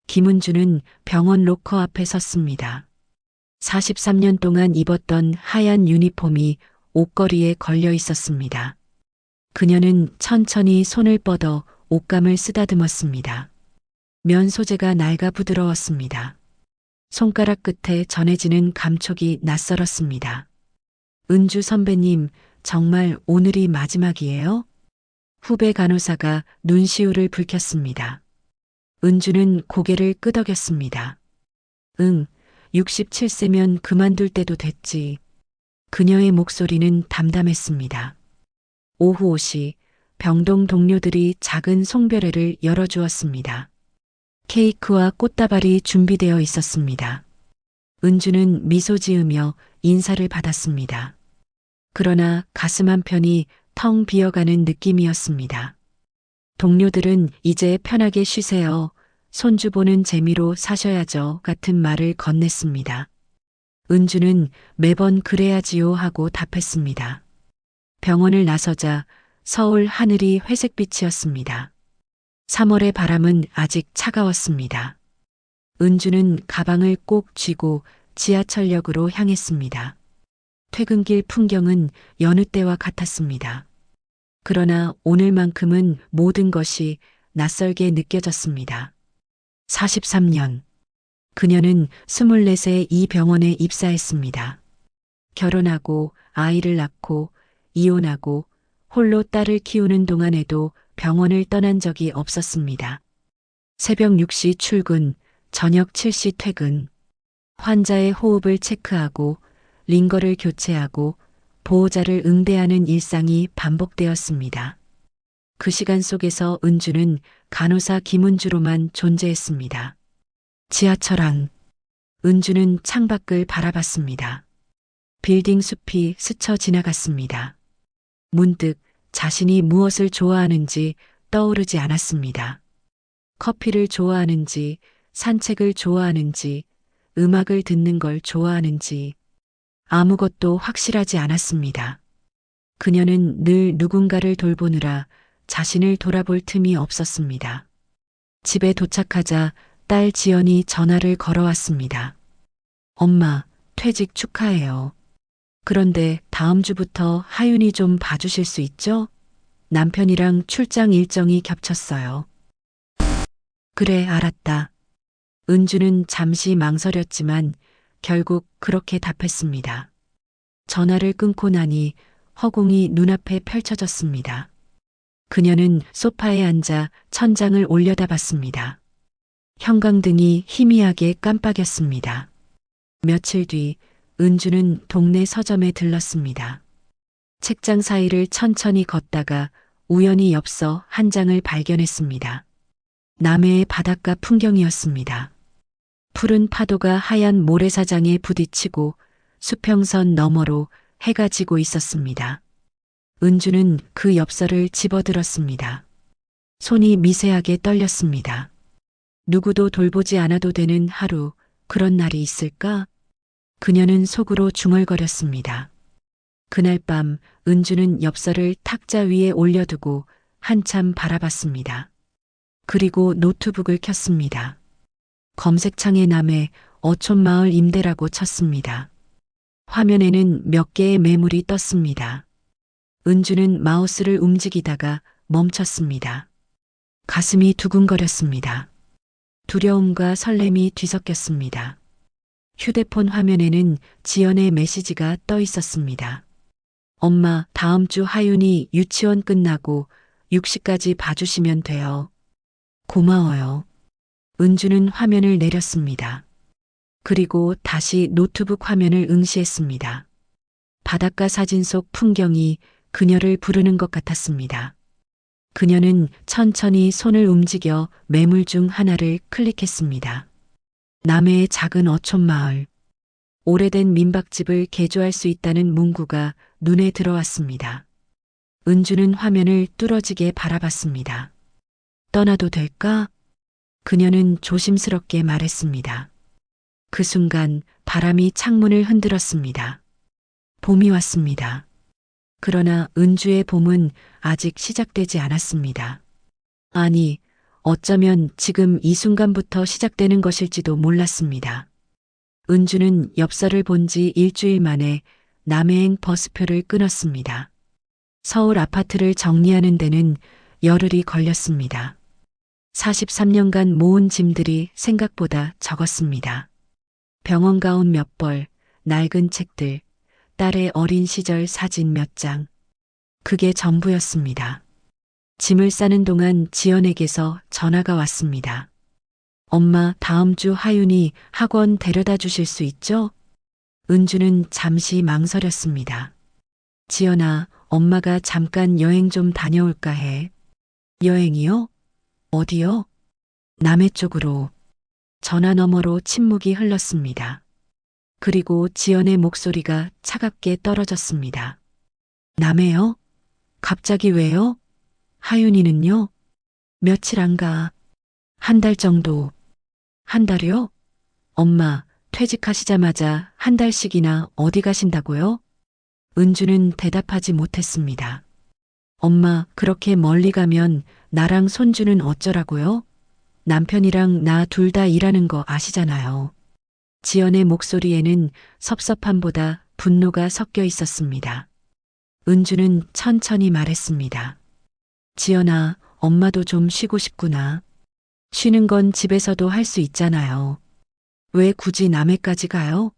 김은주는 병원 로커 앞에 섰습니다. 43년 동안 입었던 하얀 유니폼이 옷걸이에 걸려 있었습니다. 그녀는 천천히 손을 뻗어 옷감을 쓰다듬었습니다. 면 소재가 낡아 부드러웠습니다. 손가락 끝에 전해지는 감촉이 낯설었습니다. 은주 선배님, 정말 오늘이 마지막이에요? 후배 간호사가 눈시울을 붉혔습니다. 은주는 고개를 끄덕였습니다. 응, 67세면 그만둘 때도 됐지. 그녀의 목소리는 담담했습니다. 오후 5시 병동 동료들이 작은 송별회를 열어주었습니다. 케이크와 꽃다발이 준비되어 있었습니다. 은주는 미소 지으며 인사를 받았습니다. 그러나 가슴 한편이 텅 비어가는 느낌이었습니다. 동료들은 이제 편하게 쉬세요. 손주 보는 재미로 사셔야죠. 같은 말을 건넸습니다. 은주는 매번 그래야지요 하고 답했습니다. 병원을 나서자 서울 하늘이 회색빛이었습니다. 3월의 바람은 아직 차가웠습니다. 은주는 가방을 꼭 쥐고 지하철역으로 향했습니다. 퇴근길 풍경은 여느 때와 같았습니다. 그러나 오늘만큼은 모든 것이 낯설게 느껴졌습니다. 43년. 그녀는 24세 이 병원에 입사했습니다. 결혼하고 아이를 낳고 이혼하고 홀로 딸을 키우는 동안에도 병원을 떠난 적이 없었습니다. 새벽 6시 출근, 저녁 7시 퇴근. 환자의 호흡을 체크하고 링거를 교체하고 보호자를 응대하는 일상이 반복되었습니다. 그 시간 속에서 은주는 간호사 김은주로만 존재했습니다. 지하철 안. 은주는 창밖을 바라봤습니다. 빌딩 숲이 스쳐 지나갔습니다. 문득 자신이 무엇을 좋아하는지 떠오르지 않았습니다. 커피를 좋아하는지, 산책을 좋아하는지, 음악을 듣는 걸 좋아하는지 아무것도 확실하지 않았습니다. 그녀는 늘 누군가를 돌보느라 자신을 돌아볼 틈이 없었습니다. 집에 도착하자 딸 지연이 전화를 걸어왔습니다. 엄마, 퇴직 축하해요. 그런데 다음 주부터 하윤이 좀 봐주실 수 있죠? 남편이랑 출장 일정이 겹쳤어요. 그래, 알았다. 은주는 잠시 망설였지만 결국 그렇게 답했습니다. 전화를 끊고 나니 허공이 눈앞에 펼쳐졌습니다. 그녀는 소파에 앉아 천장을 올려다봤습니다. 형광등이 희미하게 깜빡였습니다. 며칠 뒤 은주는 동네 서점에 들렀습니다. 책장 사이를 천천히 걷다가 우연히 엽서 한 장을 발견했습니다. 남해의 바닷가 풍경이었습니다. 푸른 파도가 하얀 모래사장에 부딪히고 수평선 너머로 해가 지고 있었습니다. 은주는 그 엽서를 집어들었습니다. 손이 미세하게 떨렸습니다. 누구도 돌보지 않아도 되는 하루, 그런 날이 있을까? 그녀는 속으로 중얼거렸습니다. 그날 밤 은주는 엽서를 탁자 위에 올려두고 한참 바라봤습니다. 그리고 노트북을 켰습니다. 검색창에 남해 어촌마을 임대라고 쳤습니다. 화면에는 몇 개의 매물이 떴습니다. 은주는 마우스를 움직이다가 멈췄습니다. 가슴이 두근거렸습니다. 두려움과 설렘이 뒤섞였습니다. 휴대폰 화면에는 지연의 메시지가 떠 있었습니다. 엄마, 다음 주 하윤이 유치원 끝나고 6시까지 봐주시면 돼요. 고마워요. 은주는 화면을 내렸습니다. 그리고 다시 노트북 화면을 응시했습니다. 바닷가 사진 속 풍경이 그녀를 부르는 것 같았습니다. 그녀는 천천히 손을 움직여 매물 중 하나를 클릭했습니다. 남해의 작은 어촌마을. 오래된 민박집을 개조할 수 있다는 문구가 눈에 들어왔습니다. 은주는 화면을 뚫어지게 바라봤습니다. 떠나도 될까? 그녀는 조심스럽게 말했습니다. 그 순간 바람이 창문을 흔들었습니다. 봄이 왔습니다. 그러나 은주의 봄은 아직 시작되지 않았습니다. 아니, 어쩌면 지금 이 순간부터 시작되는 것일지도 몰랐습니다. 은주는 엽서를 본 지 일주일 만에 남해행 버스표를 끊었습니다. 서울 아파트를 정리하는 데는 열흘이 걸렸습니다. 43년간 모은 짐들이 생각보다 적었습니다. 병원 가운 몇 벌, 낡은 책들, 딸의 어린 시절 사진 몇 장. 그게 전부였습니다. 짐을 싸는 동안 지연에게서 전화가 왔습니다. 엄마, 다음 주 하윤이 학원 데려다 주실 수 있죠? 은주는 잠시 망설였습니다. 지연아, 엄마가 잠깐 여행 좀 다녀올까 해. 여행이요? 어디요? 남해 쪽으로. 전화 너머로 침묵이 흘렀습니다. 그리고 지연의 목소리가 차갑게 떨어졌습니다. 남해요? 갑자기 왜요? 하윤이는요? 며칠 안 가. 한 달 정도. 한 달이요? 엄마, 퇴직하시자마자 한 달씩이나 어디 가신다고요? 은주는 대답하지 못했습니다. 엄마, 그렇게 멀리 가면 나랑 손주는 어쩌라고요? 남편이랑 나 둘 다 일하는 거 아시잖아요. 지연의 목소리에는 섭섭함보다 분노가 섞여 있었습니다. 은주는 천천히 말했습니다. 지연아, 엄마도 좀 쉬고 싶구나. 쉬는 건 집에서도 할 수 있잖아요. 왜 굳이 남해까지 가요?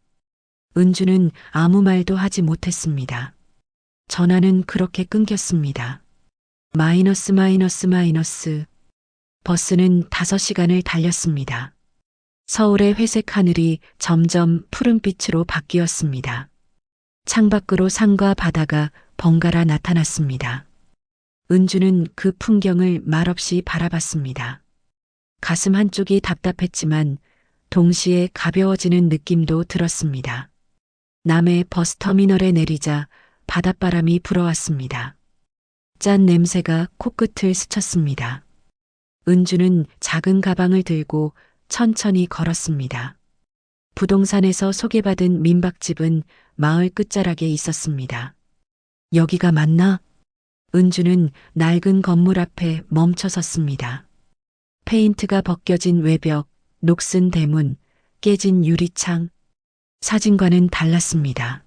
은주는 아무 말도 하지 못했습니다. 전화는 그렇게 끊겼습니다. 마이너스. 버스는 5시간을 달렸습니다. 서울의 회색 하늘이 점점 푸른빛으로 바뀌었습니다. 창밖으로 산과 바다가 번갈아 나타났습니다. 은주는 그 풍경을 말없이 바라봤습니다. 가슴 한쪽이 답답했지만 동시에 가벼워지는 느낌도 들었습니다. 남해 버스터미널에 내리자 바닷바람이 불어왔습니다. 짠 냄새가 코끝을 스쳤습니다. 은주는 작은 가방을 들고 천천히 걸었습니다. 부동산에서 소개받은 민박집은 마을 끝자락에 있었습니다. 여기가 맞나? 은주는 낡은 건물 앞에 멈춰 섰습니다. 페인트가 벗겨진 외벽, 녹슨 대문, 깨진 유리창. 사진과는 달랐습니다.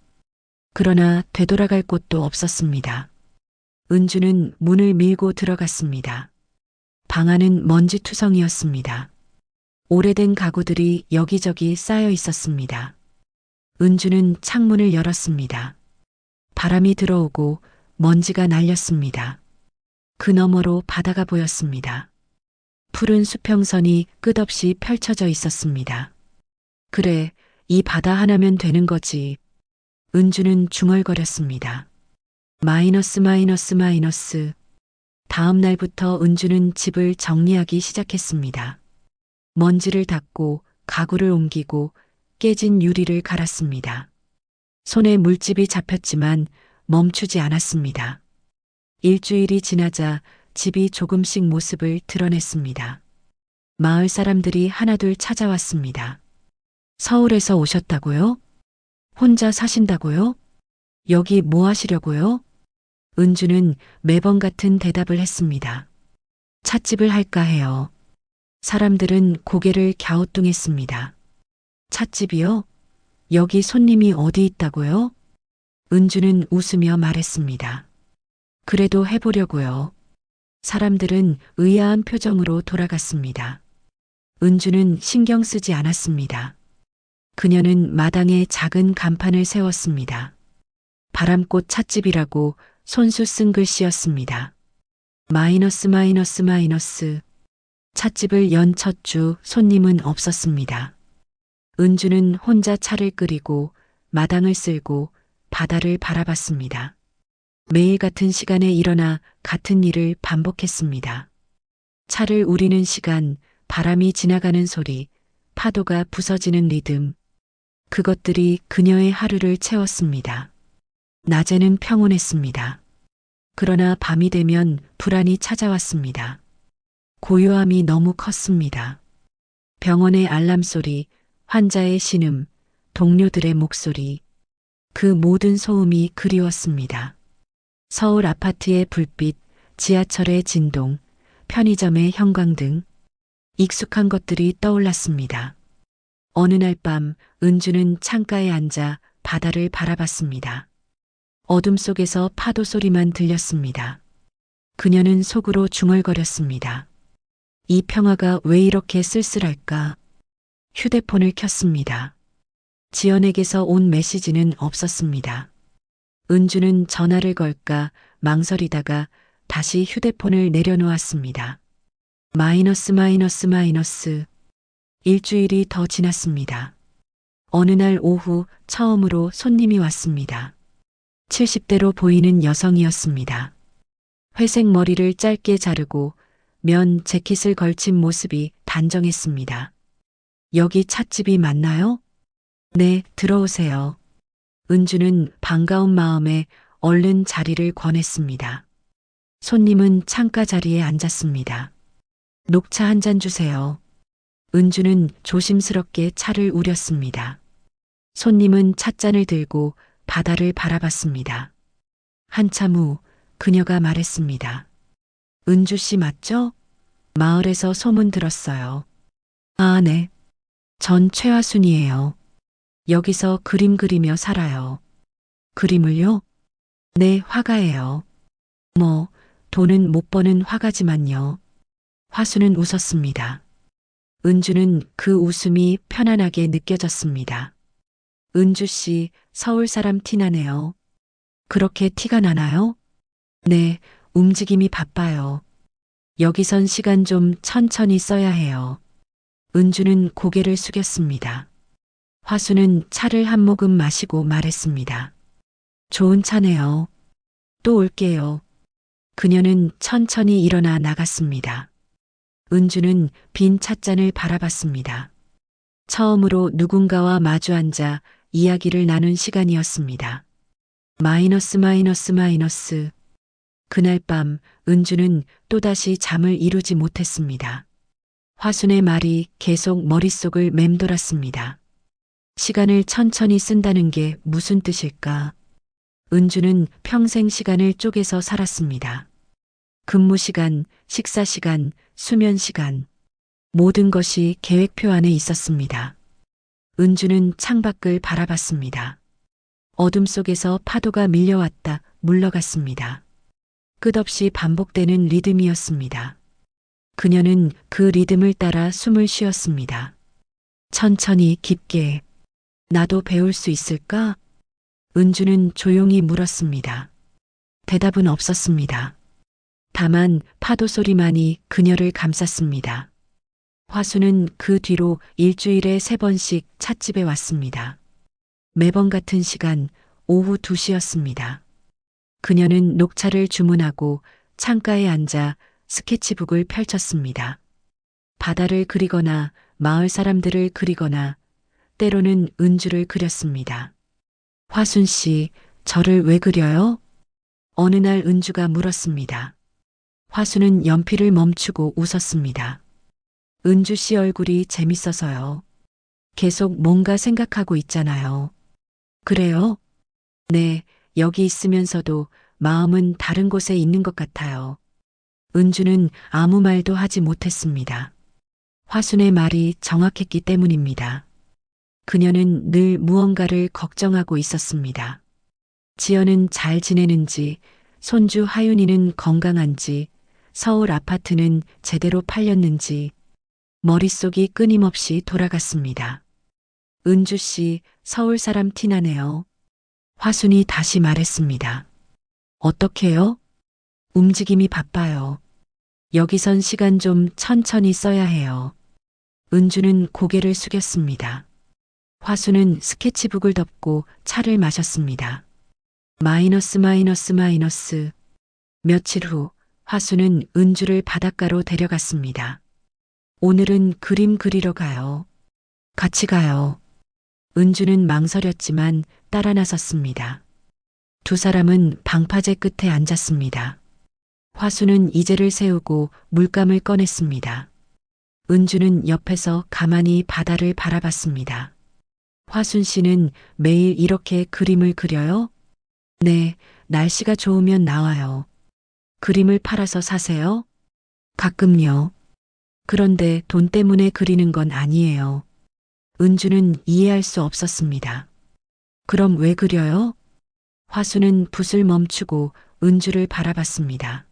그러나 되돌아갈 곳도 없었습니다. 은주는 문을 밀고 들어갔습니다. 방 안은 먼지투성이었습니다. 오래된 가구들이 여기저기 쌓여 있었습니다. 은주는 창문을 열었습니다. 바람이 들어오고 먼지가 날렸습니다. 그 너머로 바다가 보였습니다. 푸른 수평선이 끝없이 펼쳐져 있었습니다. 그래, 이 바다 하나면 되는 거지. 은주는 중얼거렸습니다. 마이너스. 다음 날부터 은주는 집을 정리하기 시작했습니다. 먼지를 닦고 가구를 옮기고 깨진 유리를 갈았습니다. 손에 물집이 잡혔지만 멈추지 않았습니다. 일주일이 지나자 집이 조금씩 모습을 드러냈습니다. 마을 사람들이 하나둘 찾아왔습니다. 서울에서 오셨다고요? 혼자 사신다고요? 여기 뭐 하시려고요? 은주는 매번 같은 대답을 했습니다. 찻집을 할까 해요. 사람들은 고개를 갸우뚱했습니다. 찻집이요? 여기 손님이 어디 있다고요? 은주는 웃으며 말했습니다. 그래도 해보려고요. 사람들은 의아한 표정으로 돌아갔습니다. 은주는 신경 쓰지 않았습니다. 그녀는 마당에 작은 간판을 세웠습니다. 바람꽃 찻집이라고 손수 쓴 글씨였습니다. 마이너스. 찻집을 연 첫 주 손님은 없었습니다. 은주는 혼자 차를 끓이고 마당을 쓸고 바다를 바라봤습니다. 매일 같은 시간에 일어나 같은 일을 반복했습니다. 차를 우리는 시간, 바람이 지나가는 소리, 파도가 부서지는 리듬. 그것들이 그녀의 하루를 채웠습니다. 낮에는 평온했습니다. 그러나 밤이 되면 불안이 찾아왔습니다. 고요함이 너무 컸습니다. 병원의 알람 소리, 환자의 신음, 동료들의 목소리. 그 모든 소음이 그리웠습니다. 서울 아파트의 불빛, 지하철의 진동, 편의점의 형광등. 익숙한 것들이 떠올랐습니다. 어느 날 밤 은주는 창가에 앉아 바다를 바라봤습니다. 어둠 속에서 파도 소리만 들렸습니다. 그녀는 속으로 중얼거렸습니다. 이 평화가 왜 이렇게 쓸쓸할까? 휴대폰을 켰습니다. 지연에게서 온 메시지는 없었습니다. 은주는 전화를 걸까 망설이다가 다시 휴대폰을 내려놓았습니다. 마이너스. 일주일이 더 지났습니다. 어느 날 오후 처음으로 손님이 왔습니다. 70대로 보이는 여성이었습니다. 회색 머리를 짧게 자르고 면 재킷을 걸친 모습이 단정했습니다. 여기 찻집이 맞나요? 네, 들어오세요. 은주는 반가운 마음에 얼른 자리를 권했습니다. 손님은 창가 자리에 앉았습니다. 녹차 한 잔 주세요. 은주는 조심스럽게 차를 우렸습니다. 손님은 찻잔을 들고 바다를 바라봤습니다. 한참 후 그녀가 말했습니다. 은주 씨 맞죠? 마을에서 소문 들었어요. 아, 네. 전 최하순이에요. 여기서 그림 그리며 살아요. 그림을요? 네, 화가예요. 뭐, 돈은 못 버는 화가지만요. 화순은 웃었습니다. 은주는 그 웃음이 편안하게 느껴졌습니다. 은주 씨, 서울 사람 티나네요. 그렇게 티가 나나요? 네, 움직임이 바빠요. 여기선 시간 좀 천천히 써야 해요. 은주는 고개를 숙였습니다. 화수는 차를 한 모금 마시고 말했습니다. 좋은 차네요. 또 올게요. 그녀는 천천히 일어나 나갔습니다. 은주는 빈 찻잔을 바라봤습니다. 처음으로 누군가와 마주 앉아 이야기를 나눈 시간이었습니다. 마이너스. 그날 밤 은주는 또다시 잠을 이루지 못했습니다. 화순의 말이 계속 머릿속을 맴돌았습니다. 시간을 천천히 쓴다는 게 무슨 뜻일까? 은주는 평생 시간을 쪼개서 살았습니다. 근무 시간, 식사 시간, 수면 시간. 모든 것이 계획표 안에 있었습니다. 은주는 창밖을 바라봤습니다. 어둠 속에서 파도가 밀려왔다 물러갔습니다. 끝없이 반복되는 리듬이었습니다. 그녀는 그 리듬을 따라 숨을 쉬었습니다. 천천히 깊게. 나도 배울 수 있을까? 은주는 조용히 물었습니다. 대답은 없었습니다. 다만 파도 소리만이 그녀를 감쌌습니다. 화수는 그 뒤로 일주일에 3번씩 찻집에 왔습니다. 매번 같은 시간 오후 2시였습니다. 그녀는 녹차를 주문하고 창가에 앉아 스케치북을 펼쳤습니다. 바다를 그리거나 마을 사람들을 그리거나 때로는 은주를 그렸습니다. 화순 씨, 저를 왜 그려요? 어느 날 은주가 물었습니다. 화순은 연필을 멈추고 웃었습니다. 은주 씨 얼굴이 재밌어서요. 계속 뭔가 생각하고 있잖아요. 그래요? 네, 여기 있으면서도 마음은 다른 곳에 있는 것 같아요. 은주는 아무 말도 하지 못했습니다. 화순의 말이 정확했기 때문입니다. 그녀는 늘 무언가를 걱정하고 있었습니다. 지연은 잘 지내는지, 손주 하윤이는 건강한지, 서울 아파트는 제대로 팔렸는지, 머릿속이 끊임없이 돌아갔습니다. 은주 씨, 서울 사람 티나네요. 화순이 다시 말했습니다. 어떻게요? 움직임이 바빠요. 여기선 시간 좀 천천히 써야 해요. 은주는 고개를 숙였습니다. 화수는 스케치북을 덮고 차를 마셨습니다. 마이너스. 며칠 후 화수는 은주를 바닷가로 데려갔습니다. 오늘은 그림 그리러 가요. 같이 가요. 은주는 망설였지만 따라 나섰습니다. 두 사람은 방파제 끝에 앉았습니다. 화수는 이제를 세우고 물감을 꺼냈습니다. 은주는 옆에서 가만히 바다를 바라봤습니다. 화순 씨는 매일 이렇게 그림을 그려요? 네, 날씨가 좋으면 나와요. 그림을 팔아서 사세요? 가끔요. 그런데 돈 때문에 그리는 건 아니에요. 은주는 이해할 수 없었습니다. 그럼 왜 그려요? 화수는 붓을 멈추고 은주를 바라봤습니다.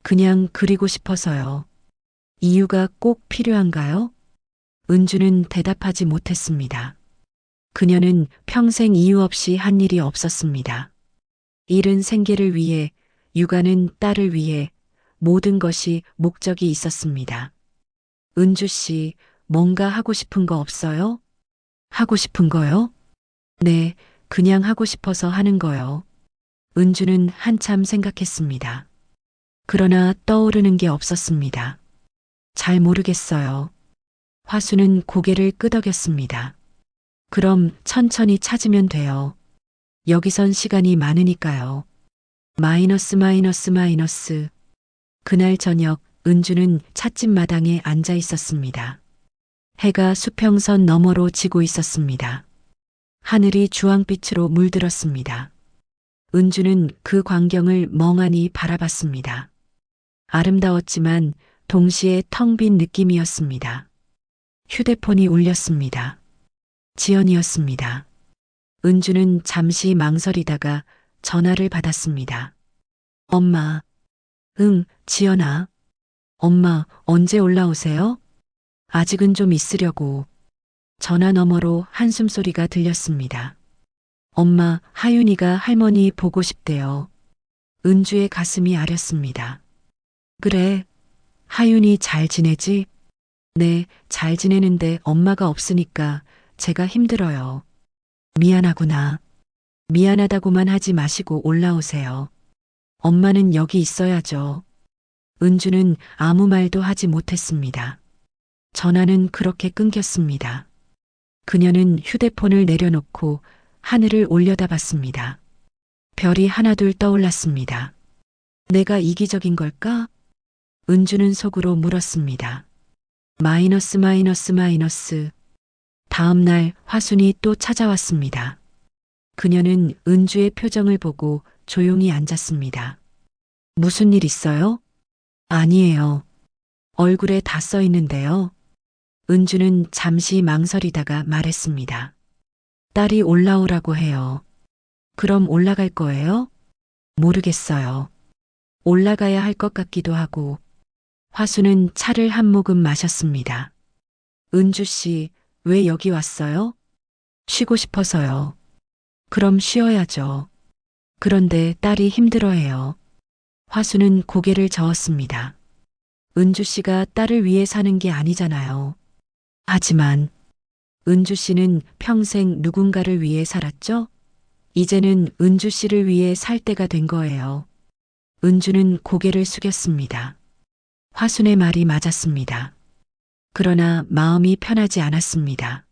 그냥 그리고 싶어서요. 이유가 꼭 필요한가요? 은주는 대답하지 못했습니다. 그녀는 평생 이유 없이 한 일이 없었습니다. 일은 생계를 위해, 육아는 딸을 위해, 모든 것이 목적이 있었습니다. 은주 씨, 뭔가 하고 싶은 거 없어요? 하고 싶은 거요? 네, 그냥 하고 싶어서 하는 거요. 은주는 한참 생각했습니다. 그러나 떠오르는 게 없었습니다. 잘 모르겠어요. 화수는 고개를 끄덕였습니다. 그럼 천천히 찾으면 돼요. 여기선 시간이 많으니까요. 마이너스 마이너스 마이너스. 그날 저녁 은주는 찻집 마당에 앉아 있었습니다. 해가 수평선 너머로 지고 있었습니다. 하늘이 주황빛으로 물들었습니다. 은주는 그 광경을 멍하니 바라봤습니다. 아름다웠지만 동시에 텅 빈 느낌이었습니다. 휴대폰이 울렸습니다. 지연이었습니다. 은주는 잠시 망설이다가 전화를 받았습니다. 엄마. 응, 지연아. 엄마, 언제 올라오세요? 아직은 좀 있으려고. 전화 너머로 한숨소리가 들렸습니다. 엄마, 하윤이가 할머니 보고 싶대요. 은주의 가슴이 아렸습니다. 그래. 하윤이 잘 지내지? 네, 잘 지내는데 엄마가 없으니까 제가 힘들어요. 미안하구나. 미안하다고만 하지 마시고 올라오세요. 엄마는 여기 있어야죠. 은주는 아무 말도 하지 못했습니다. 전화는 그렇게 끊겼습니다. 그녀는 휴대폰을 내려놓고 하늘을 올려다봤습니다. 별이 하나둘 떠올랐습니다. 내가 이기적인 걸까? 은주는 속으로 물었습니다. 마이너스 마이너스 마이너스. 다음 날 화순이 또 찾아왔습니다. 그녀는 은주의 표정을 보고 조용히 앉았습니다. 무슨 일 있어요? 아니에요. 얼굴에 다 써 있는데요. 은주는 잠시 망설이다가 말했습니다. 딸이 올라오라고 해요. 그럼 올라갈 거예요? 모르겠어요. 올라가야 할 것 같기도 하고. 화수는 차를 한 모금 마셨습니다. 은주 씨, 왜 여기 왔어요? 쉬고 싶어서요. 그럼 쉬어야죠. 그런데 딸이 힘들어해요. 화수는 고개를 저었습니다. 은주 씨가 딸을 위해 사는 게 아니잖아요. 하지만 은주 씨는 평생 누군가를 위해 살았죠? 이제는 은주 씨를 위해 살 때가 된 거예요. 은주는 고개를 숙였습니다. 화순의 말이 맞았습니다. 그러나 마음이 편하지 않았습니다.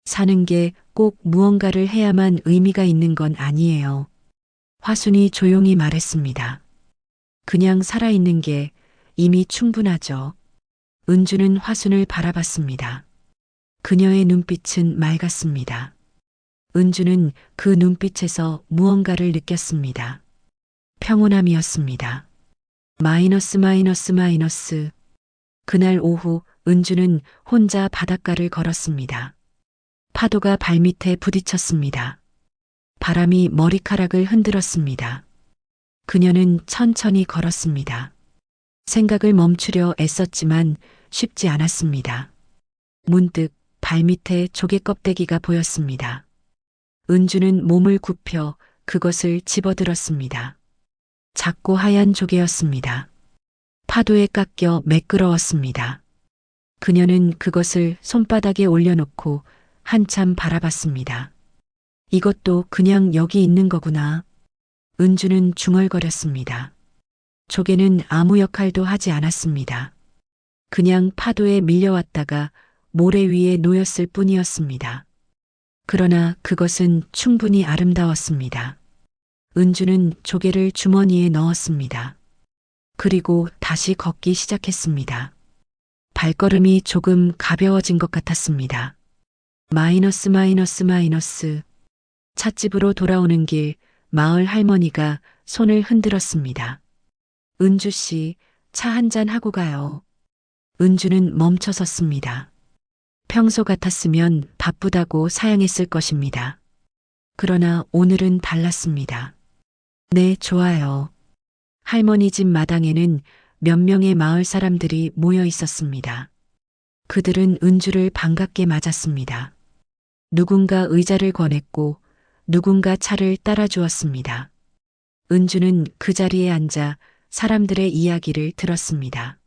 사는 게 꼭 무언가를 해야만 의미가 있는 건 아니에요. 화순이 조용히 말했습니다. 그냥 살아있는 게 이미 충분하죠. 은주는 화순을 바라봤습니다. 그녀의 눈빛은 맑았습니다. 은주는 그 눈빛에서 무언가를 느꼈습니다. 평온함이었습니다. 마이너스 마이너스 마이너스. 그날 오후 은주는 혼자 바닷가를 걸었습니다. 파도가 발밑에 부딪혔습니다. 바람이 머리카락을 흔들었습니다. 그녀는 천천히 걸었습니다. 생각을 멈추려 애썼지만 쉽지 않았습니다. 문득 발밑에 조개 껍데기가 보였습니다. 은주는 몸을 굽혀 그것을 집어들었습니다. 작고 하얀 조개였습니다. 파도에 깎여 매끄러웠습니다. 그녀는 그것을 손바닥에 올려놓고 한참 바라봤습니다. 이것도 그냥 여기 있는 거구나. 은주는 중얼거렸습니다. 조개는 아무 역할도 하지 않았습니다. 그냥 파도에 밀려왔다가 모래 위에 놓였을 뿐이었습니다. 그러나 그것은 충분히 아름다웠습니다. 은주는 조개를 주머니에 넣었습니다. 그리고 다시 걷기 시작했습니다. 발걸음이 조금 가벼워진 것 같았습니다. 마이너스 마이너스 마이너스. 찻집으로 돌아오는 길 마을 할머니가 손을 흔들었습니다. 은주 씨, 차 한잔 하고 가요. 은주는 멈춰 섰습니다. 평소 같았으면 바쁘다고 사양했을 것입니다. 그러나 오늘은 달랐습니다. 네, 좋아요. 할머니 집 마당에는 몇 명의 마을 사람들이 모여 있었습니다. 그들은 은주를 반갑게 맞았습니다. 누군가 의자를 권했고 누군가 차를 따라 주었습니다. 은주는 그 자리에 앉아 사람들의 이야기를 들었습니다.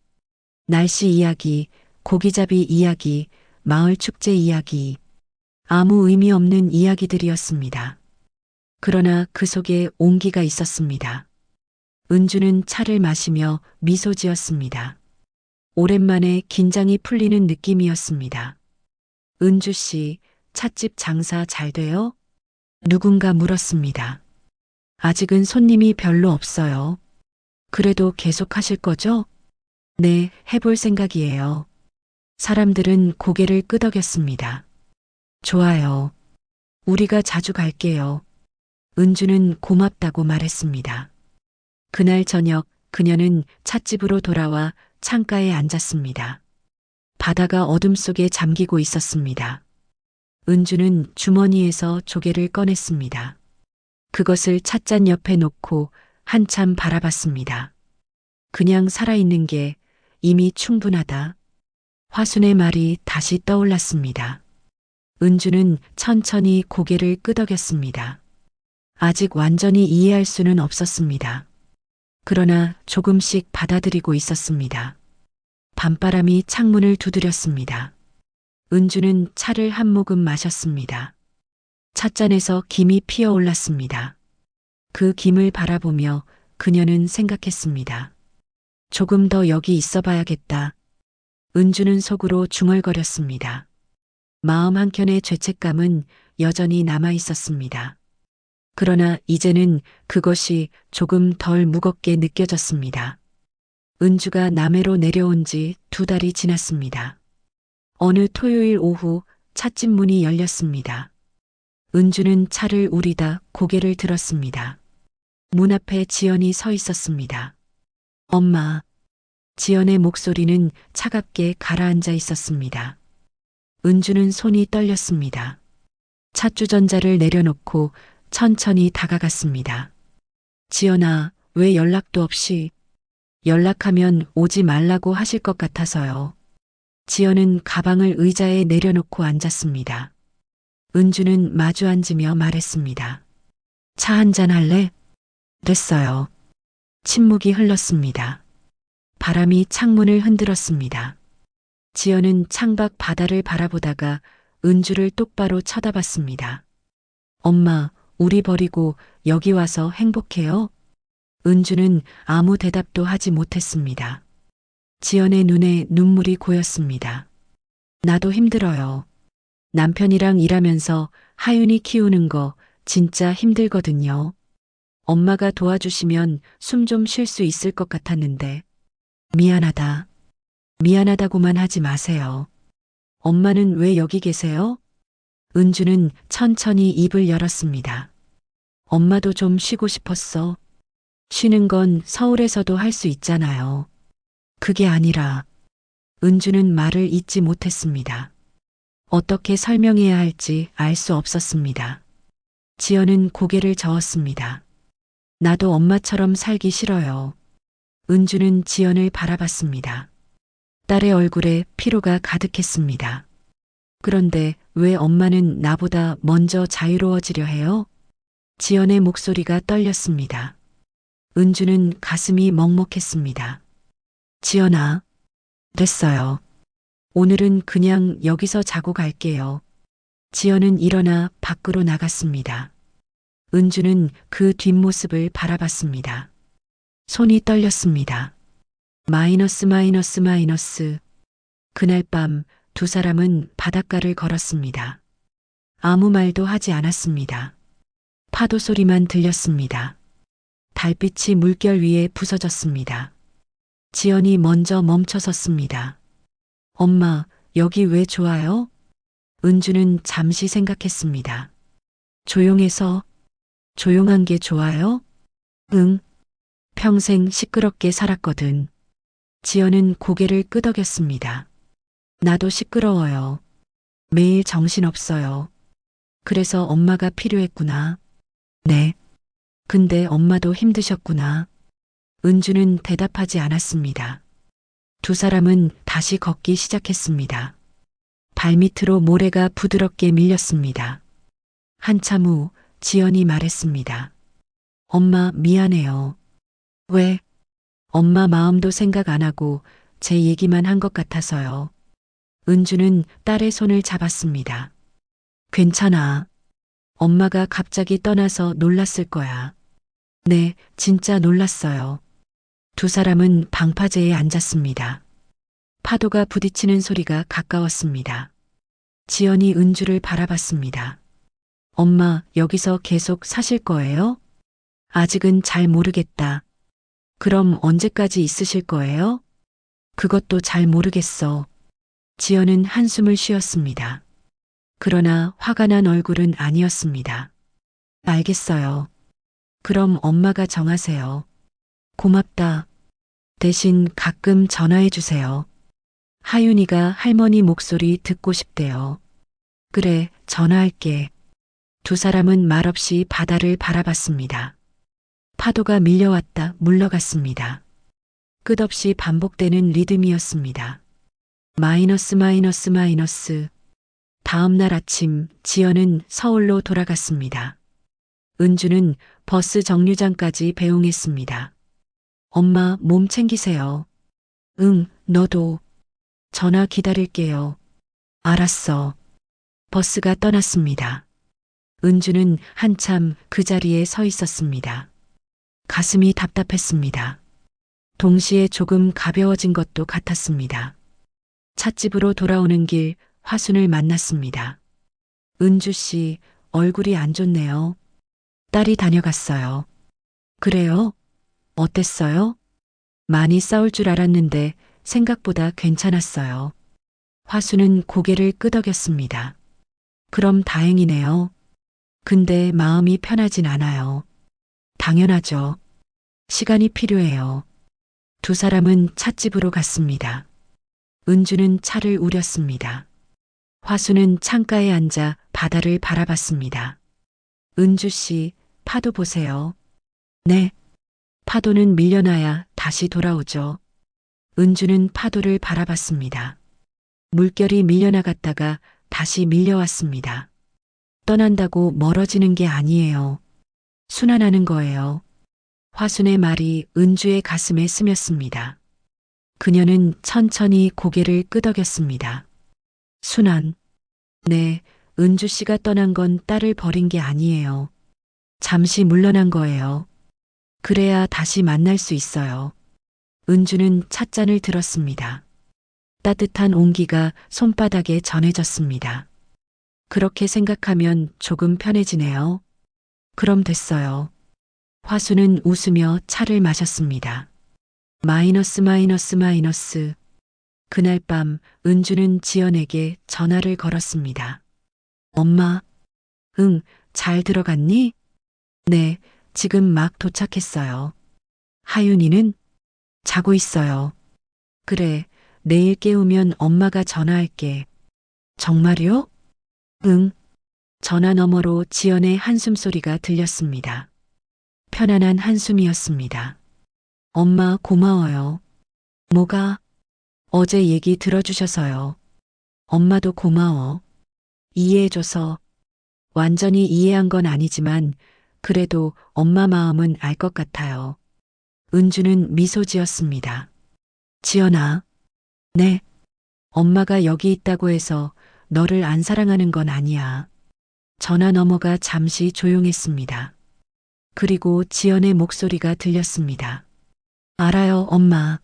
날씨 이야기, 고기잡이 이야기, 마을 축제 이야기, 아무 의미 없는 이야기들이었습니다. 그러나 그 속에 온기가 있었습니다. 은주는 차를 마시며 미소 지었습니다. 오랜만에 긴장이 풀리는 느낌이었습니다. 은주 씨, 찻집 장사 잘 돼요? 누군가 물었습니다. 아직은 손님이 별로 없어요. 그래도 계속 하실 거죠? 네, 해볼 생각이에요. 사람들은 고개를 끄덕였습니다. 좋아요. 우리가 자주 갈게요. 은주는 고맙다고 말했습니다. 그날 저녁 그녀는 찻집으로 돌아와 창가에 앉았습니다. 바다가 어둠 속에 잠기고 있었습니다. 은주는 주머니에서 조개를 꺼냈습니다. 그것을 찻잔 옆에 놓고 한참 바라봤습니다. 그냥 살아있는 게 이미 충분하다. 화순의 말이 다시 떠올랐습니다. 은주는 천천히 고개를 끄덕였습니다. 아직 완전히 이해할 수는 없었습니다. 그러나 조금씩 받아들이고 있었습니다. 밤바람이 창문을 두드렸습니다. 은주는 차를 한 모금 마셨습니다. 찻잔에서 김이 피어올랐습니다. 그 김을 바라보며 그녀는 생각했습니다. 조금 더 여기 있어 봐야겠다. 은주는 속으로 중얼거렸습니다. 마음 한켠의 죄책감은 여전히 남아 있었습니다. 그러나 이제는 그것이 조금 덜 무겁게 느껴졌습니다. 은주가 남해로 내려온 지 2달이 지났습니다. 어느 토요일 오후 찻집 문이 열렸습니다. 은주는 차를 우리다 고개를 들었습니다. 문 앞에 지연이 서 있었습니다. 엄마. 지연의 목소리는 차갑게 가라앉아 있었습니다. 은주는 손이 떨렸습니다. 찻주전자를 내려놓고 천천히 다가갔습니다. 지연아, 왜 연락도 없이? 연락하면 오지 말라고 하실 것 같아서요. 지연은 가방을 의자에 내려놓고 앉았습니다. 은주는 마주 앉으며 말했습니다. 차 한잔 할래? 됐어요. 침묵이 흘렀습니다. 바람이 창문을 흔들었습니다. 지연은 창밖 바다를 바라보다가 은주를 똑바로 쳐다봤습니다. 엄마, 우리 버리고 여기 와서 행복해요? 은주는 아무 대답도 하지 못했습니다. 지연의 눈에 눈물이 고였습니다. 나도 힘들어요. 남편이랑 일하면서 하윤이 키우는 거 진짜 힘들거든요. 엄마가 도와주시면 숨 좀 쉴 수 있을 것 같았는데. 미안하다. 미안하다고만 하지 마세요. 엄마는 왜 여기 계세요? 은주는 천천히 입을 열었습니다. 엄마도 좀 쉬고 싶었어. 쉬는 건 서울에서도 할 수 있잖아요. 그게 아니라. 은주는 말을 잇지 못했습니다. 어떻게 설명해야 할지 알 수 없었습니다. 지연은 고개를 저었습니다. 나도 엄마처럼 살기 싫어요. 은주는 지연을 바라봤습니다. 딸의 얼굴에 피로가 가득했습니다. 그런데 왜 엄마는 나보다 먼저 자유로워지려 해요? 지연의 목소리가 떨렸습니다. 은주는 가슴이 먹먹했습니다. 지연아, 됐어요. 오늘은 그냥 여기서 자고 갈게요. 지연은 일어나 밖으로 나갔습니다. 은주는 그 뒷모습을 바라봤습니다. 손이 떨렸습니다. 마이너스 마이너스 마이너스. 그날 밤 두 사람은 바닷가를 걸었습니다. 아무 말도 하지 않았습니다. 파도 소리만 들렸습니다. 달빛이 물결 위에 부서졌습니다. 지연이 먼저 멈춰 섰습니다. 엄마, 여기 왜 좋아요? 은주는 잠시 생각했습니다. 조용해서, 조용한 게 좋아요? 응. 평생 시끄럽게 살았거든. 지연은 고개를 끄덕였습니다. 나도 시끄러워요. 매일 정신없어요. 그래서 엄마가 필요했구나. 네. 근데 엄마도 힘드셨구나. 은주는 대답하지 않았습니다. 두 사람은 다시 걷기 시작했습니다. 발밑으로 모래가 부드럽게 밀렸습니다. 한참 후 지연이 말했습니다. 엄마 미안해요. 왜? 엄마 마음도 생각 안 하고 제 얘기만 한 것 같아서요. 은주는 딸의 손을 잡았습니다. 괜찮아. 엄마가 갑자기 떠나서 놀랐을 거야. 네, 진짜 놀랐어요. 두 사람은 방파제에 앉았습니다. 파도가 부딪히는 소리가 가까웠습니다. 지연이 은주를 바라봤습니다. 엄마, 여기서 계속 사실 거예요? 아직은 잘 모르겠다. 그럼 언제까지 있으실 거예요? 그것도 잘 모르겠어. 지연은 한숨을 쉬었습니다. 그러나 화가 난 얼굴은 아니었습니다. 알겠어요. 그럼 엄마가 정하세요. 고맙다. 대신 가끔 전화해 주세요. 하윤이가 할머니 목소리 듣고 싶대요. 그래, 전화할게. 두 사람은 말없이 바다를 바라봤습니다. 파도가 밀려왔다 물러갔습니다. 끝없이 반복되는 리듬이었습니다. 마이너스 마이너스 마이너스. 다음 날 아침 지연은 서울로 돌아갔습니다. 은주는 버스 정류장까지 배웅했습니다. 엄마 몸 챙기세요. 응, 너도. 전화 기다릴게요. 알았어. 버스가 떠났습니다. 은주는 한참 그 자리에 서 있었습니다. 가슴이 답답했습니다. 동시에 조금 가벼워진 것도 같았습니다. 찻집으로 돌아오는 길 화순을 만났습니다. 은주 씨, 얼굴이 안 좋네요. 딸이 다녀갔어요. 그래요? 어땠어요? 많이 싸울 줄 알았는데 생각보다 괜찮았어요. 화순은 고개를 끄덕였습니다. 그럼 다행이네요. 근데 마음이 편하진 않아요. 당연하죠. 시간이 필요해요. 두 사람은 찻집으로 갔습니다. 은주는 차를 우렸습니다. 화수는 창가에 앉아 바다를 바라봤습니다. 은주 씨, 파도 보세요. 네. 파도는 밀려나야 다시 돌아오죠. 은주는 파도를 바라봤습니다. 물결이 밀려나갔다가 다시 밀려왔습니다. 떠난다고 멀어지는 게 아니에요. 순환하는 거예요. 화순의 말이 은주의 가슴에 스쳤습니다. 그녀는 천천히 고개를 끄덕였습니다. 순환. 네, 은주 씨가 떠난 건 딸을 버린 게 아니에요. 잠시 물러난 거예요. 그래야 다시 만날 수 있어요. 은주는 찻잔을 들었습니다. 따뜻한 온기가 손바닥에 전해졌습니다. 그렇게 생각하면 조금 편해지네요. 그럼 됐어요. 화수는 웃으며 차를 마셨습니다. 마이너스 마이너스 마이너스. 그날 밤 은주는 지연에게 전화를 걸었습니다. 엄마, 응, 잘 들어갔니? 네, 지금 막 도착했어요. 하윤이는? 자고 있어요. 그래, 내일 깨우면 엄마가 전화할게. 정말요? 응. 전화 너머로 지연의 한숨 소리가 들렸습니다. 편안한 한숨이었습니다. 엄마 고마워요. 뭐가? 어제 얘기 들어주셔서요. 엄마도 고마워. 이해해줘서. 완전히 이해한 건 아니지만 그래도 엄마 마음은 알 것 같아요. 은주는 미소 지었습니다. 지연아. 네. 엄마가 여기 있다고 해서 너를 안 사랑하는 건 아니야. 전화 너머가 잠시 조용했습니다. 그리고 지연의 목소리가 들렸습니다. 알아요, 엄마.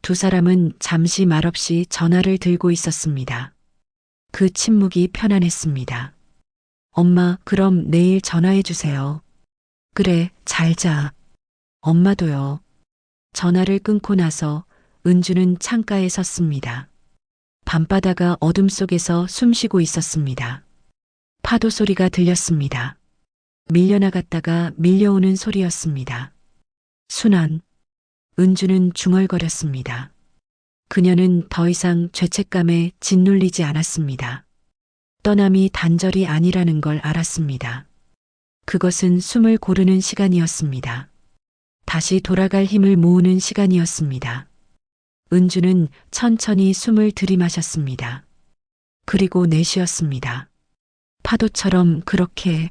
두 사람은 잠시 말없이 전화를 들고 있었습니다. 그 침묵이 편안했습니다. 엄마, 그럼 내일 전화해 주세요. 그래, 잘 자. 엄마도요. 전화를 끊고 나서 은주는 창가에 섰습니다. 밤바다가 어둠 속에서 숨쉬고 있었습니다. 파도 소리가 들렸습니다. 밀려나갔다가 밀려오는 소리였습니다. 순환. 은주는 중얼거렸습니다. 그녀는 더 이상 죄책감에 짓눌리지 않았습니다. 떠남이 단절이 아니라는 걸 알았습니다. 그것은 숨을 고르는 시간이었습니다. 다시 돌아갈 힘을 모으는 시간이었습니다. 은주는 천천히 숨을 들이마셨습니다. 그리고 내쉬었습니다. 파도처럼 그렇게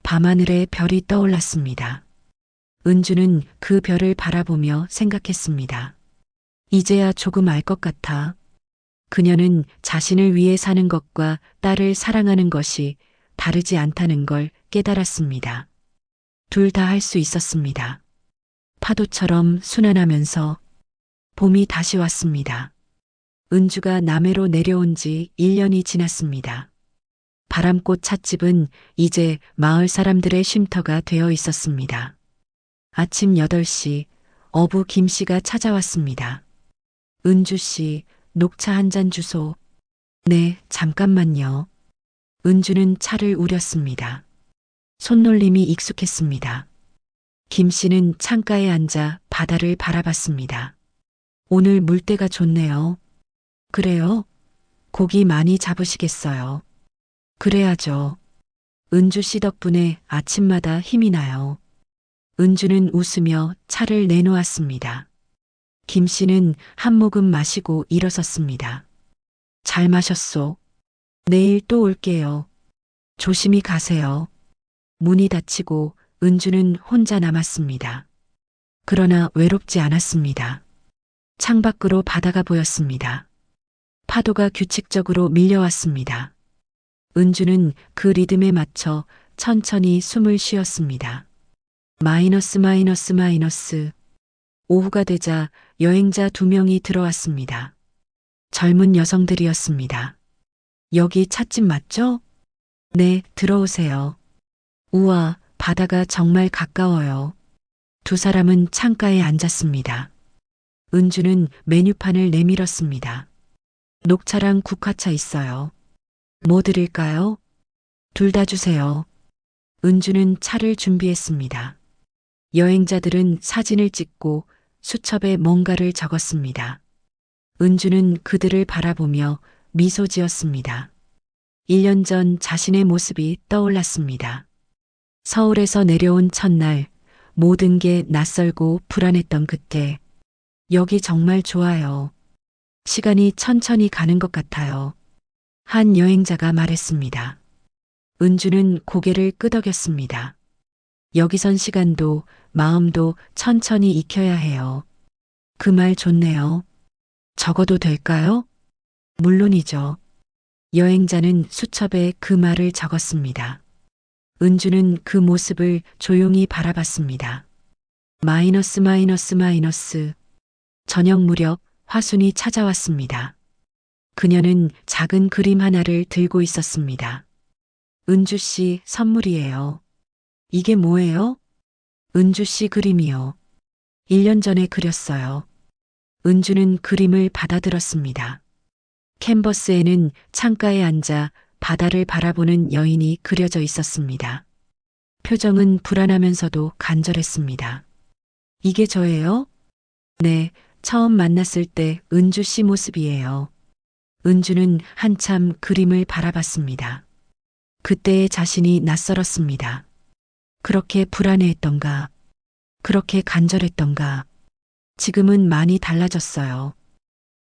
밤하늘에 별이 떠올랐습니다. 은주는 그 별을 바라보며 생각했습니다. 이제야 조금 알 것 같아. 그녀는 자신을 위해 사는 것과 딸을 사랑하는 것이 다르지 않다는 걸 깨달았습니다. 둘 다 할 수 있었습니다. 파도처럼 순환하면서 봄이 다시 왔습니다. 은주가 남해로 내려온 지 1년이 지났습니다. 바람꽃 찻집은 이제 마을 사람들의 쉼터가 되어 있었습니다. 아침 8시 어부 김 씨가 찾아왔습니다. 은주 씨, 녹차 한 잔 주소. 네, 잠깐만요. 은주는 차를 우렸습니다. 손놀림이 익숙했습니다. 김 씨는 창가에 앉아 바다를 바라봤습니다. 오늘 물때가 좋네요. 그래요? 고기 많이 잡으시겠어요? 그래야죠. 은주 씨 덕분에 아침마다 힘이 나요. 은주는 웃으며 차를 내놓았습니다. 김 씨는 한 모금 마시고 일어섰습니다. 잘 마셨소. 내일 또 올게요. 조심히 가세요. 문이 닫히고 은주는 혼자 남았습니다. 그러나 외롭지 않았습니다. 창밖으로 바다가 보였습니다. 파도가 규칙적으로 밀려왔습니다. 은주는 그 리듬에 맞춰 천천히 숨을 쉬었습니다. 마이너스 마이너스 마이너스. 오후가 되자 여행자 2명이 들어왔습니다. 젊은 여성들이었습니다. 여기 찻집 맞죠? 네, 들어오세요. 우와, 바다가 정말 가까워요. 두 사람은 창가에 앉았습니다. 은주는 메뉴판을 내밀었습니다. 녹차랑 국화차 있어요. 뭐 드릴까요? 둘 다 주세요. 은주는 차를 준비했습니다. 여행자들은 사진을 찍고 수첩에 뭔가를 적었습니다. 은주는 그들을 바라보며 미소 지었습니다. 1년 전 자신의 모습이 떠올랐습니다. 서울에서 내려온 첫날, 모든 게 낯설고 불안했던 그때, 여기 정말 좋아요. 시간이 천천히 가는 것 같아요. 한 여행자가 말했습니다. 은주는 고개를 끄덕였습니다. 여기선 시간도 마음도 천천히 익혀야 해요. 그 말 좋네요. 적어도 될까요? 물론이죠. 여행자는 수첩에 그 말을 적었습니다. 은주는 그 모습을 조용히 바라봤습니다. 마이너스 마이너스 마이너스. 저녁 무렵 화순이 찾아왔습니다. 그녀는 작은 그림 하나를 들고 있었습니다. 은주 씨 선물이에요. 이게 뭐예요? 은주 씨 그림이요. 1년 전에 그렸어요. 은주는 그림을 받아들었습니다. 캔버스에는 창가에 앉아 바다를 바라보는 여인이 그려져 있었습니다. 표정은 불안하면서도 간절했습니다. 이게 저예요? 네, 처음 만났을 때 은주 씨 모습이에요. 은주는 한참 그림을 바라봤습니다. 그때의 자신이 낯설었습니다. 그렇게 불안해했던가, 그렇게 간절했던가, 지금은 많이 달라졌어요.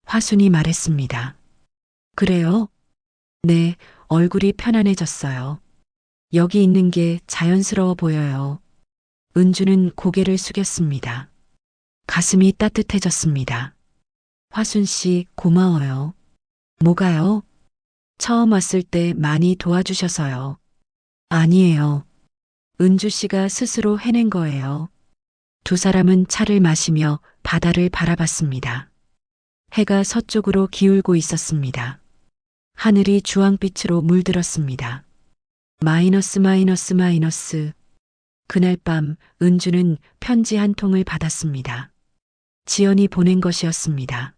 화순이 말했습니다. 그래요? 네, 얼굴이 편안해졌어요. 여기 있는 게 자연스러워 보여요. 은주는 고개를 숙였습니다. 가슴이 따뜻해졌습니다. 화순 씨, 고마워요. 뭐가요? 처음 왔을 때 많이 도와주셔서요. 아니에요. 은주 씨가 스스로 해낸 거예요. 두 사람은 차를 마시며 바다를 바라봤습니다. 해가 서쪽으로 기울고 있었습니다. 하늘이 주황빛으로 물들었습니다. 마이너스 마이너스 마이너스. 그날 밤 은주는 편지 한 통을 받았습니다. 지연이 보낸 것이었습니다.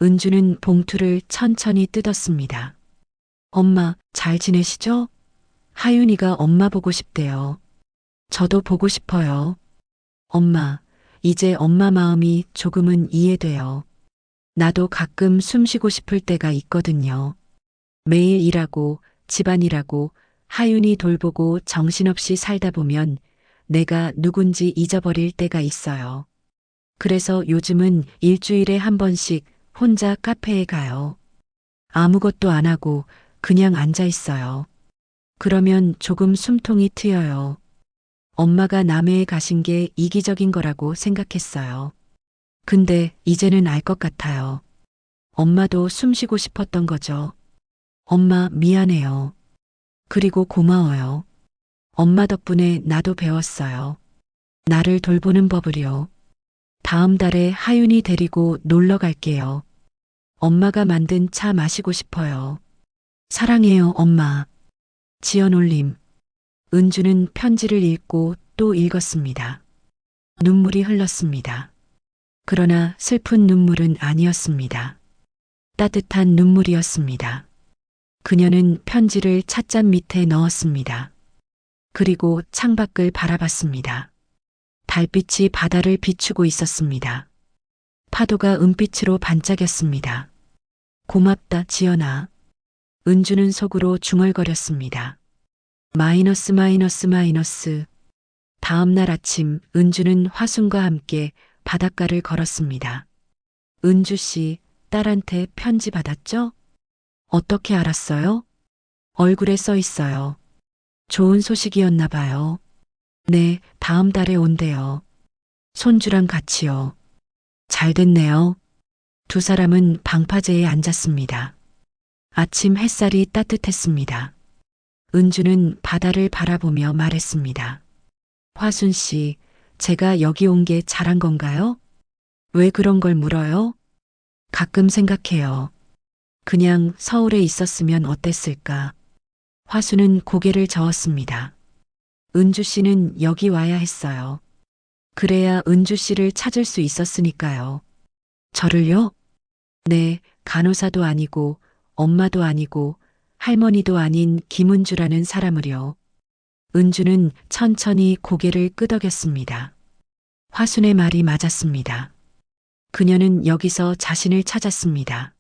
은주는 봉투를 천천히 뜯었습니다. 엄마, 잘 지내시죠? 하윤이가 엄마 보고 싶대요. 저도 보고 싶어요. 엄마, 이제 엄마 마음이 조금은 이해돼요. 나도 가끔 숨 쉬고 싶을 때가 있거든요. 매일 일하고 집안일하고 하윤이 돌보고 정신없이 살다 보면 내가 누군지 잊어버릴 때가 있어요. 그래서 요즘은 일주일에 한 번씩 혼자 카페에 가요. 아무것도 안 하고 그냥 앉아 있어요. 그러면 조금 숨통이 트여요. 엄마가 남해에 가신 게 이기적인 거라고 생각했어요. 근데 이제는 알 것 같아요. 엄마도 숨 쉬고 싶었던 거죠. 엄마 미안해요. 그리고 고마워요. 엄마 덕분에 나도 배웠어요. 나를 돌보는 법을요. 다음 달에 하윤이 데리고 놀러 갈게요. 엄마가 만든 차 마시고 싶어요. 사랑해요, 엄마. 지연 올림. 은주는 편지를 읽고 또 읽었습니다. 눈물이 흘렀습니다. 그러나 슬픈 눈물은 아니었습니다. 따뜻한 눈물이었습니다. 그녀는 편지를 찻잔 밑에 넣었습니다. 그리고 창밖을 바라봤습니다. 달빛이 바다를 비추고 있었습니다. 파도가 은빛으로 반짝였습니다. 고맙다, 지연아. 은주는 속으로 중얼거렸습니다. 마이너스 마이너스 마이너스. 다음 날 아침 은주는 화순과 함께 바닷가를 걸었습니다. 은주 씨, 딸한테 편지 받았죠? 어떻게 알았어요? 얼굴에 써 있어요. 좋은 소식이었나 봐요. 네, 다음 달에 온대요. 손주랑 같이요. 잘 됐네요. 두 사람은 방파제에 앉았습니다. 아침 햇살이 따뜻했습니다. 은주는 바다를 바라보며 말했습니다. 화순 씨, 제가 여기 온 게 잘한 건가요? 왜 그런 걸 물어요? 가끔 생각해요. 그냥 서울에 있었으면 어땠을까? 화순은 고개를 저었습니다. 은주 씨는 여기 와야 했어요. 그래야 은주 씨를 찾을 수 있었으니까요. 저를요? 네, 간호사도 아니고 엄마도 아니고 할머니도 아닌 김은주라는 사람을요. 은주는 천천히 고개를 끄덕였습니다. 화순의 말이 맞았습니다. 그녀는 여기서 자신을 찾았습니다.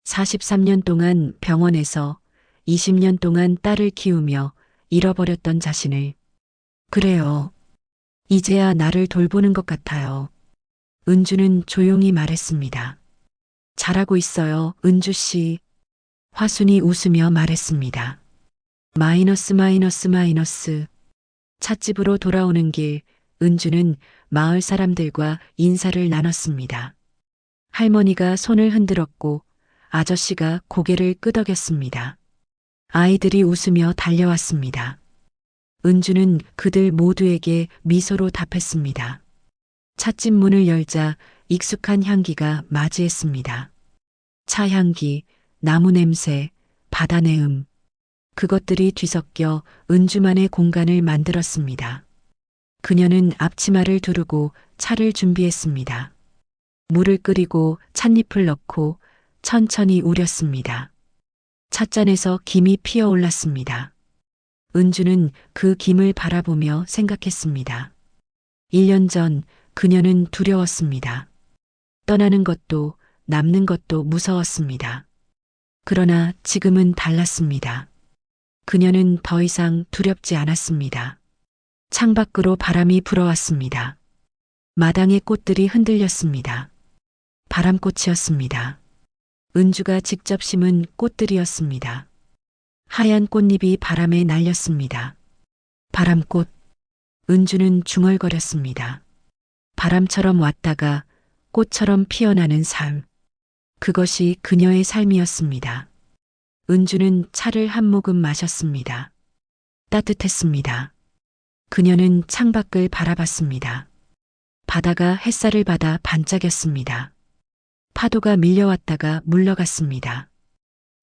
43년 동안 병원에서 20년 동안 딸을 키우며 잃어버렸던 자신을. 그래요. 이제야 나를 돌보는 것 같아요. 은주는 조용히 말했습니다. 잘하고 있어요, 은주 씨. 화순이 웃으며 말했습니다. 마이너스 마이너스 마이너스. 찻집으로 돌아오는 길, 은주는 마을 사람들과 인사를 나눴습니다. 할머니가 손을 흔들었고 아저씨가 고개를 끄덕였습니다. 아이들이 웃으며 달려왔습니다. 은주는 그들 모두에게 미소로 답했습니다. 찻집 문을 열자 익숙한 향기가 맞이했습니다. 차 향기, 나무 냄새, 바다 내음. 그것들이 뒤섞여 은주만의 공간을 만들었습니다. 그녀는 앞치마를 두르고 차를 준비했습니다. 물을 끓이고 찻잎을 넣고 천천히 우렸습니다. 찻잔에서 김이 피어올랐습니다. 은주는 그 김을 바라보며 생각했습니다. 1년 전 그녀는 두려웠습니다. 떠나는 것도 남는 것도 무서웠습니다. 그러나 지금은 달랐습니다. 그녀는 더 이상 두렵지 않았습니다. 창밖으로 바람이 불어왔습니다. 마당의 꽃들이 흔들렸습니다. 바람꽃이었습니다. 은주가 직접 심은 꽃들이었습니다. 하얀 꽃잎이 바람에 날렸습니다. 바람꽃. 은주는 중얼거렸습니다. 바람처럼 왔다가 꽃처럼 피어나는 삶. 그것이 그녀의 삶이었습니다. 은주는 차를 한 모금 마셨습니다. 따뜻했습니다. 그녀는 창밖을 바라봤습니다. 바다가 햇살을 받아 반짝였습니다. 파도가 밀려왔다가 물러갔습니다.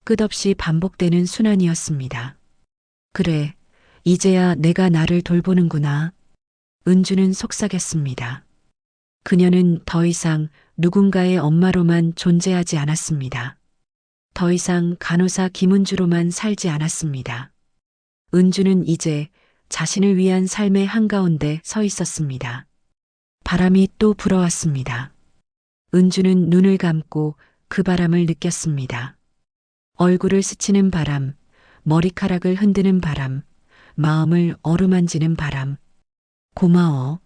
끝없이 반복되는 순환이었습니다. 그래, 이제야 내가 나를 돌보는구나. 은주는 속삭였습니다. 그녀는 더 이상 누군가의 엄마로만 존재하지 않았습니다. 더 이상 간호사 김은주로만 살지 않았습니다. 은주는 이제 자신을 위한 삶의 한가운데 서 있었습니다. 바람이 또 불어왔습니다. 은주는 눈을 감고 그 바람을 느꼈습니다. 얼굴을 스치는 바람, 머리카락을 흔드는 바람, 마음을 어루만지는 바람. 고마워.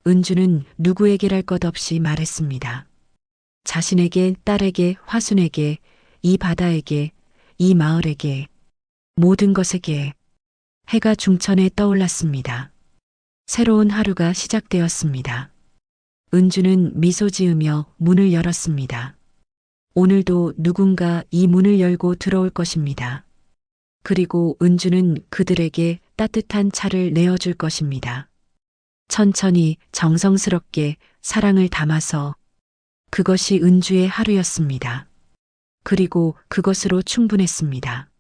은주는 누구에게랄 것 없이 말했습니다. 자신에게, 딸에게, 화순에게, 이 바다에게, 이 마을에게, 모든 것에게. 해가 중천에 떠올랐습니다. 새로운 하루가 시작되었습니다. 은주는 미소 지으며 문을 열었습니다. 오늘도 누군가 이 문을 열고 들어올 것입니다. 그리고 은주는 그들에게 따뜻한 차를 내어줄 것입니다. 천천히 정성스럽게 사랑을 담아서. 그것이 은주의 하루였습니다. 그리고 그것으로 충분했습니다.